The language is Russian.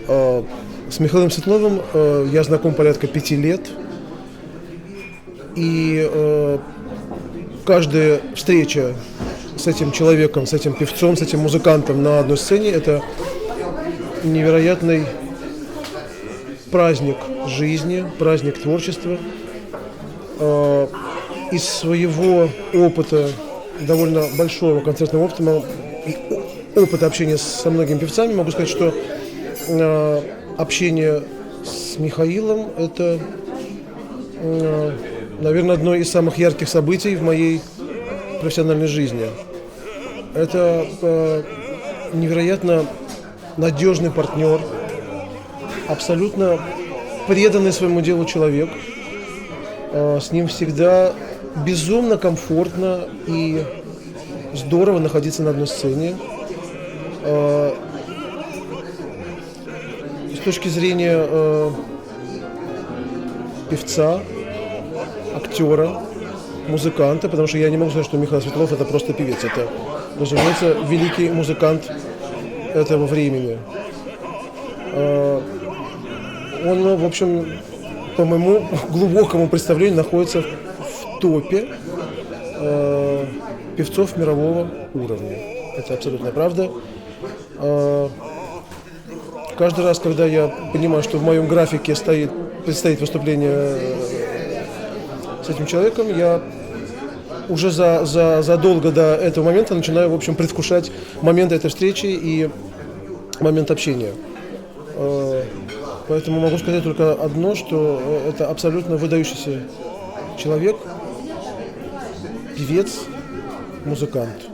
С Михаилом Светловым я знаком порядка 5 лет. И каждая встреча с этим человеком, с этим певцом, с этим музыкантом на одной сцене — это невероятный праздник жизни, праздник творчества. Из своего опыта, довольно большого концертного опыта, опыта общения со многими певцами, могу сказать, что общение с Михаилом — это, наверное, одно из самых ярких событий в моей профессиональной жизни. Это невероятно надежный партнер, абсолютно преданный своему делу человек. С ним всегда безумно комфортно и здорово находиться на одной сцене. С точки зрения певца, актера, музыканта, потому что я не могу сказать, что Михаил Светлов — это просто певец. Это, разумеется, великий музыкант этого времени. Он, в общем, по моему глубокому представлению, находится в топе певцов мирового уровня. Это абсолютная правда. Каждый раз, когда я понимаю, что в моем графике предстоит выступление с этим человеком, я уже задолго до этого момента начинаю, в общем, предвкушать момент этой встречи и момент общения. Поэтому могу сказать только одно, что это абсолютно выдающийся человек, певец, музыкант.